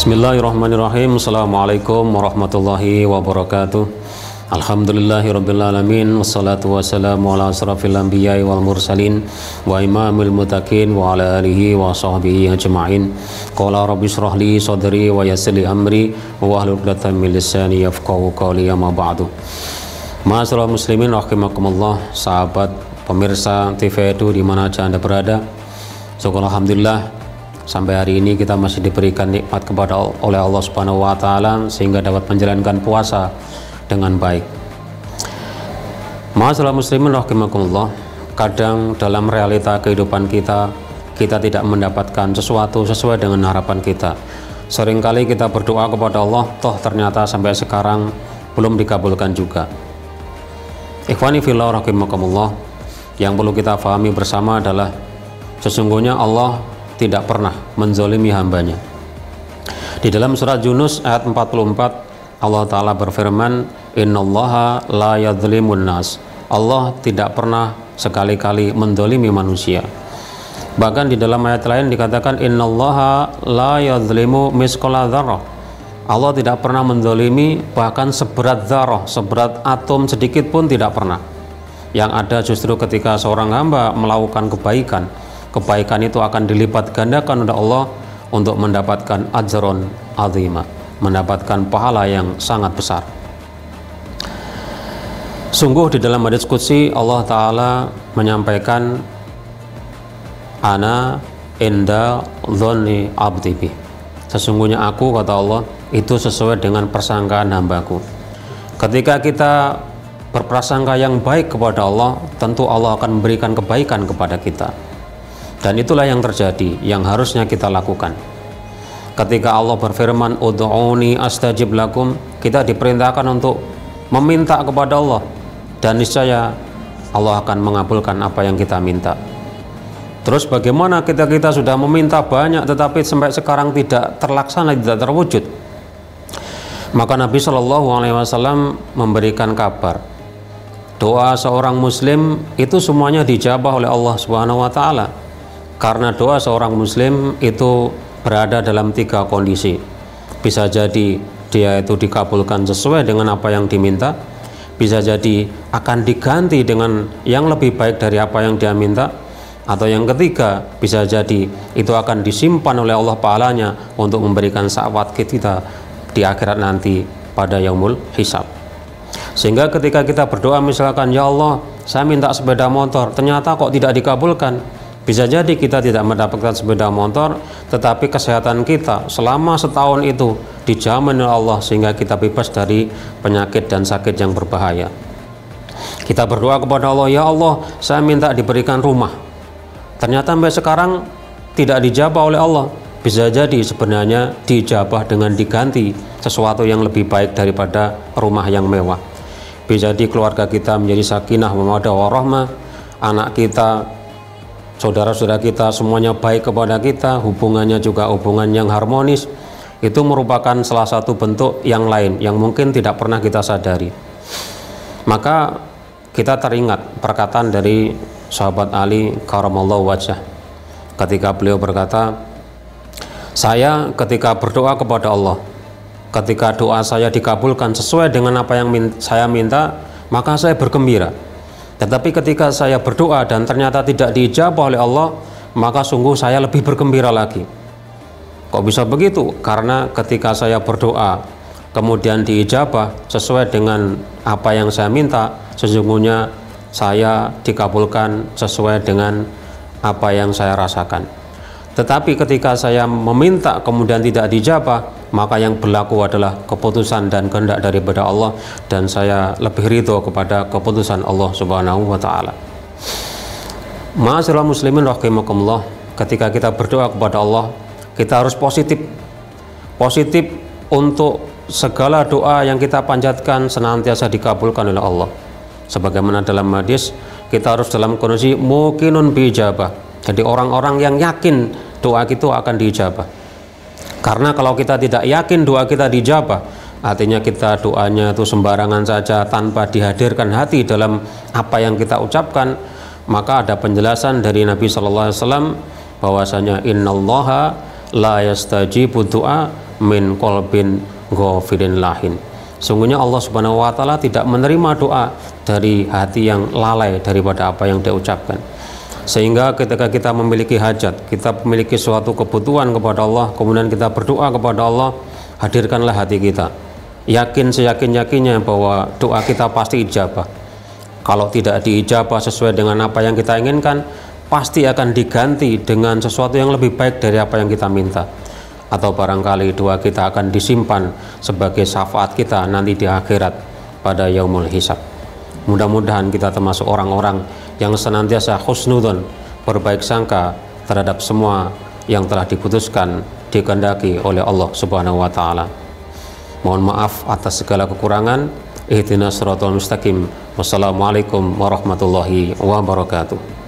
Bismillahirrahmanirrahim. Assalamualaikum warahmatullahi wabarakatuh. Alhamdulillahirabbil alamin wassalatu wassalamu ala asrafil anbiya'i wal mursalin wa imamil muttaqin wa ala alihi wa sahbihi ajma'in. Qala rabbi shrah li sadri wa yassir li amri wa hlul 'uqdatam min lisani yafqahu qawli, amma ba'du. Ma'asyiral muslimin rahimakumullah, sahabat pemirsa TV Edu di mana aja Anda berada. Syukur alhamdulillah sampai hari ini kita masih diberikan nikmat oleh Allah Subhanahu wa taala sehingga dapat menjalankan puasa dengan baik. Ma'asyiral muslimin rahimakumullah, kadang dalam realita kehidupan kita tidak mendapatkan sesuatu sesuai dengan harapan kita. Seringkali kita berdoa kepada Allah, toh ternyata sampai sekarang belum dikabulkan juga. Ikhwani fillah rahimakumullah, yang perlu kita pahami bersama adalah sesungguhnya Allah tidak pernah menzolimi hambanya. Di dalam surat Yunus ayat 44 Allah Ta'ala berfirman, innallaha la yadzlimun nas. Allah tidak pernah sekali-kali menzolimi manusia. Bahkan di dalam ayat lain dikatakan innallaha la yadzlimu misqala dzarrah. Allah tidak pernah menzolimi bahkan seberat dzarrah, seberat atom sedikit pun tidak pernah. Yang ada justru ketika seorang hamba melakukan kebaikan itu akan dilipat gandakan oleh Allah untuk mendapatkan ajron azimah, mendapatkan pahala yang sangat besar. Sungguh di dalam hadits qudsi Allah Ta'ala menyampaikan, ana inda dzanni abdi bi. Sesungguhnya aku, kata Allah, itu sesuai dengan persangkaan hambaku. Ketika kita berprasangka yang baik kepada Allah, tentu Allah akan memberikan kebaikan kepada kita. Dan itulah yang terjadi, yang harusnya kita lakukan. Ketika Allah berfirman, ud'uni astajib lakum, kita diperintahkan untuk meminta kepada Allah, dan niscaya Allah akan mengabulkan apa yang kita minta. Terus bagaimana kita sudah meminta banyak tetapi sampai sekarang tidak terlaksana, tidak terwujud? Maka Nabi SAW memberikan kabar, doa seorang muslim itu semuanya dijabah oleh Allah Subhanahu wa taala. Karena doa seorang muslim itu berada dalam 3 kondisi. Bisa jadi dia itu dikabulkan sesuai dengan apa yang diminta, bisa jadi akan diganti dengan yang lebih baik dari apa yang dia minta, atau yang ketiga bisa jadi itu akan disimpan oleh Allah pahalanya untuk memberikan syafaat kita di akhirat nanti pada yaumul hisab. Sehingga ketika kita berdoa misalkan, ya Allah saya minta sepeda motor, ternyata kok tidak dikabulkan, bisa jadi kita tidak mendapatkan sepeda motor, tetapi kesehatan kita selama setahun itu dijamin oleh Allah sehingga kita bebas dari penyakit dan sakit yang berbahaya. Kita berdoa kepada Allah, ya Allah saya minta diberikan rumah, ternyata sampai sekarang tidak dijabah oleh Allah. Bisa jadi sebenarnya dijabah dengan diganti sesuatu yang lebih baik daripada rumah yang mewah. Bisa jadi keluarga kita menjadi sakinah mawaddah warahmah, anak kita, saudara-saudara kita semuanya baik kepada kita, hubungannya juga hubungan yang harmonis. Itu merupakan salah satu bentuk yang lain yang mungkin tidak pernah kita sadari. Maka kita teringat perkataan dari sahabat Ali karamallahu wajhah ketika beliau berkata, saya ketika berdoa kepada Allah, ketika doa saya dikabulkan sesuai dengan apa yang saya minta, maka saya bergembira. Tetapi ketika saya berdoa dan ternyata tidak diijabah oleh Allah, maka sungguh saya lebih bergembira lagi. Kok bisa begitu? Karena ketika saya berdoa kemudian diijabah sesuai dengan apa yang saya minta, sesungguhnya saya dikabulkan sesuai dengan apa yang saya rasakan. Tetapi ketika saya meminta kemudian tidak dijabah, maka yang berlaku adalah keputusan dan kehendak daripada Allah, dan saya lebih ridho kepada keputusan Allah Subhanahu wa taala. Ma'asyiral muslimin rahimakumullah, ketika kita berdoa kepada Allah, kita harus positif untuk segala doa yang kita panjatkan senantiasa dikabulkan oleh Allah. Sebagaimana dalam hadis, kita harus dalam kondisi muqinun bijabah. Jadi orang-orang yang yakin doa itu akan diijabah. Karena kalau kita tidak yakin doa kita dijabah, artinya kita doanya itu sembarangan saja tanpa dihadirkan hati dalam apa yang kita ucapkan, maka ada penjelasan dari Nabi SAW bahwasanya innallaha la yastajibu du'a min qalbin ghafilin lahin. Sungguhnya Allah Subhanahu wa taala tidak menerima doa dari hati yang lalai daripada apa yang dia ucapkan. Sehingga ketika kita memiliki hajat, kita memiliki suatu kebutuhan kepada Allah, kemudian kita berdoa kepada Allah, hadirkanlah hati kita. Yakin seyakin-yakinnya bahwa doa kita pasti ijabah. Kalau tidak diijabah sesuai dengan apa yang kita inginkan, pasti akan diganti dengan sesuatu yang lebih baik dari apa yang kita minta. Atau barangkali doa kita akan disimpan sebagai syafaat kita nanti di akhirat pada yaumul hisab. Mudah-mudahan kita termasuk orang-orang yang senantiasa husnudzon, berbaik sangka terhadap semua yang telah diputuskan, dikehendaki oleh Allah Subhanahu wa taala. Mohon maaf atas segala kekurangan. Ihdinas siratal mustaqim. Wassalamualaikum warahmatullahi wabarakatuh.